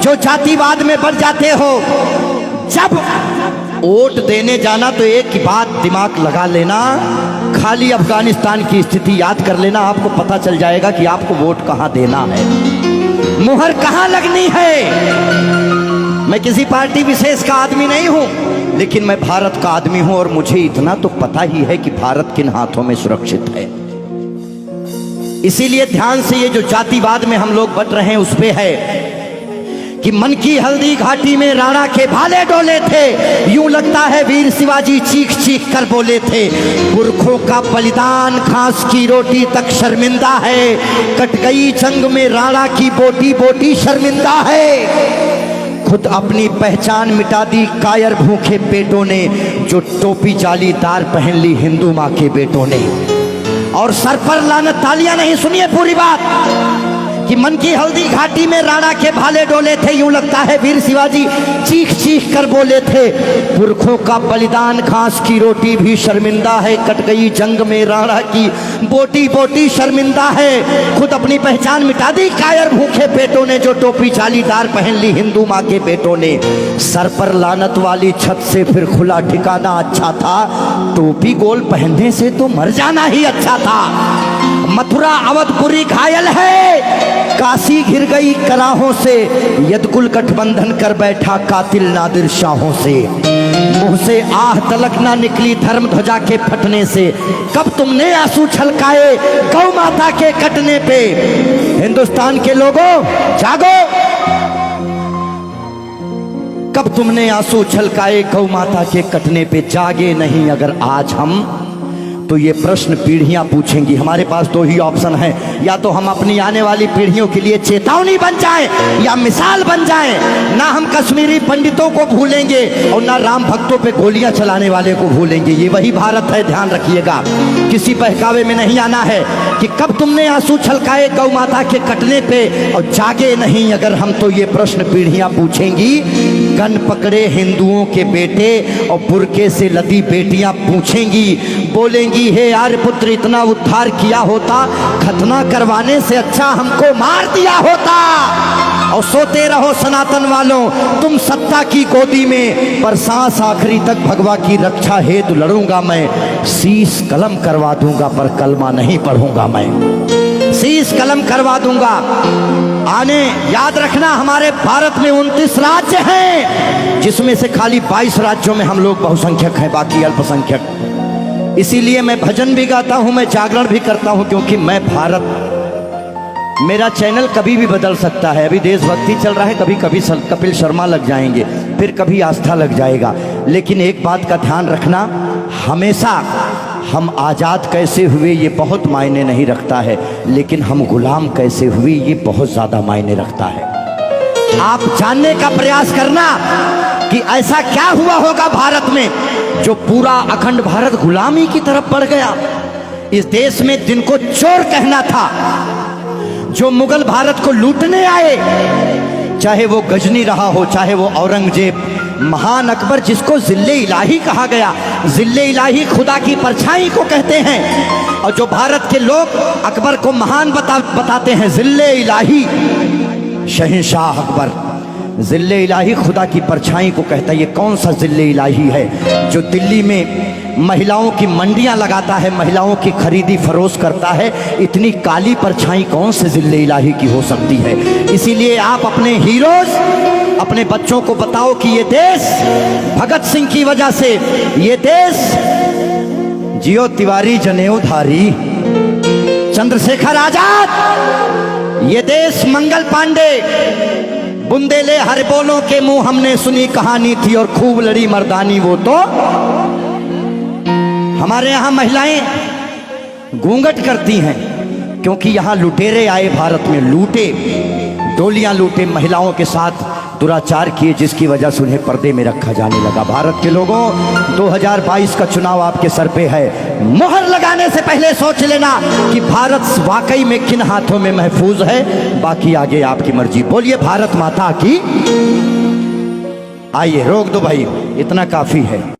जो जातिवाद में बढ़ जाते हो, जब वोट देने जाना तो एक ही बात दिमाग लगा लेना, खाली अफगानिस्तान की स्थिति याद कर लेना, आपको पता चल जाएगा कि आपको वोट कहां देना है, मुहर कहां लगनी है। मैं किसी पार्टी विशेष का आदमी नहीं हूं, लेकिन मैं भारत का आदमी हूं और मुझे इतना तो पता ही है कि भारत किन हाथों में सुरक्षित है। इसीलिए ध्यान से ये जो जातिवाद में हम लोग बट रहे हैं उस पे है कि मन की हल्दी घाटी में राणा के भाले डोले थे, यूं लगता है वीर शिवाजी चीख चीख कर बोले थे। पुरखों का बलिदान घास की रोटी तक शर्मिंदा है, कट गई जंग में राणा की बोटी बोटी शर्मिंदा है। खुद अपनी पहचान मिटा दी कायर भूखे पेटों ने, जो टोपी जालीदार पहन ली हिंदू माँ के बेटों ने। और सर पर लानत, तालियां नहीं, सुनिए पूरी बात, कि मन की हल्दी घाटी में राणा के भाले डोले थे, यूं लगता है वीर शिवाजी चीख चीख कर बोले थे। पुरखों का बलिदान घास की रोटी भी शर्मिंदा है, कट गई जंग में राणा की बोटी बोटी शर्मिंदा है। खुद अपनी पहचान मिटा दी कायर भूखे पेटों ने, जो टोपी जालीदार पहन ली हिंदू माँ के बेटों ने। सर पर लानत वाली छत से फिर खुला ठिकाना अच्छा था, टोपी गोल पहनने से तो मर जाना ही अच्छा था। मथुरा अवधपुरी घायल है, काशी घिर गई कराहों से, यदकुल गठबंधन कर बैठा कातिल नादिर शाहों से। मुंह से आह तलक ना निकली धर्म ध्वजा के फटने से, कब तुमने आंसू छलकाए गौ माता के कटने पे। हिंदुस्तान के लोगों जागो, कब तुमने आंसू छलकाए गौ माता के कटने पे। जागे नहीं अगर आज हम, तो ये प्रश्न पीढ़ियां पूछेंगी। हमारे पास दो ही ऑप्शन है, या तो हम अपनी आने वाली पीढ़ियों के लिए चेतावनी बन जाएं या मिसाल बन जाएं। ना हम कश्मीरी पंडितों को भूलेंगे और ना राम भक्तों पे गोलियां चलाने वाले को भूलेंगे। ये वही भारत है, ध्यान रखिएगा। किसी बहकावे में नहीं आना है कि कब तुमने आंसू छलकाए गौ माता के कटने पे, और जागे नहीं अगर हम, तो ये प्रश्न पीढ़ियां पूछेंगी। गन पकड़े हिंदुओं के बेटे और बुरके से लदी बेटियां पूछेंगी, बोलेंगी हे आर्यपुत्र इतना उद्धार किया होता, खतना करवाने से अच्छा हमको मार दिया होता। और सोते रहो सनातन वालों तुम सत्ता की गोदी में, पर सांस आखिरी तक भगवा की रक्षा हेतु लड़ूंगा मैं। शीश कलम करवा दूंगा पर कलमा नहीं पढ़ूंगा मैं, शीश कलम करवा दूंगा। आने याद रखना, हमारे भारत में 29 राज्य हैं, जिसमें से खाली 22 राज्यों में हम लोग बहुसंख्यक हैं, बाकी अल्पसंख्यक। इसीलिए मैं भजन भी गाता हूं, मैं जागरण भी करता हूं, क्योंकि मैं भारत, मेरा चैनल कभी भी बदल सकता है। अभी देशभक्ति चल रहा है, कभी कभी कपिल शर्मा लग जाएंगे, फिर कभी आस्था लग जाएगा। लेकिन एक बात का ध्यान रखना, हमेशा हम आज़ाद कैसे हुए ये बहुत मायने नहीं रखता है, लेकिन हम गुलाम कैसे हुए ये बहुत ज़्यादा मायने रखता है। आप जानने का प्रयास करना कि ऐसा क्या हुआ होगा भारत में जो पूरा अखंड भारत गुलामी की तरफ बढ़ गया। इस देश में जिनको चोर कहना था, जो मुगल भारत को लूटने आए, चाहे वो गजनी रहा हो, चाहे वो औरंगजेब, महान अकबर जिसको जिल्ले इलाही कहा गया, जिल्ले इलाही खुदा की परछाई को कहते हैं। और जो भारत के लोग अकबर को महान बताते हैं, जिल्ले इलाही शहंशाह अकबर, जिल्ले इलाही खुदा की परछाई को कहता है। ये कौन सा जिल्ले इलाही है जो दिल्ली में महिलाओं की मंडियां लगाता है, महिलाओं की खरीदी फरोश करता है? इतनी काली परछाई कौन से जिल्ले इलाही की हो सकती है? इसीलिए आप अपने हीरोज, अपने बच्चों को बताओ कि ये देश भगत सिंह की वजह से, ये देश जियो तिवारी जनेऊधारी, चंद्रशेखर आजाद, ये देश मंगल पांडे, बुंदेले हर बोलों के मुंह हमने सुनी कहानी थी और खूब लड़ी मर्दानी वो तो। हमारे यहाँ महिलाएं घूंघट करती हैं क्योंकि यहाँ लुटेरे आए भारत में, लूटे, डोलियां लूटे, महिलाओं के साथ दुराचार किए, जिसकी वजह से उन्हें पर्दे में रखा जाने लगा। भारत के लोगों, 2022 का चुनाव आपके सर पे है। मोहर लगाने से पहले सोच लेना कि भारत वाकई में किन हाथों में महफूज है। बाकी आगे आपकी मर्जी। बोलिए भारत माता की। आइए, रोक दो भाई, इतना काफी है।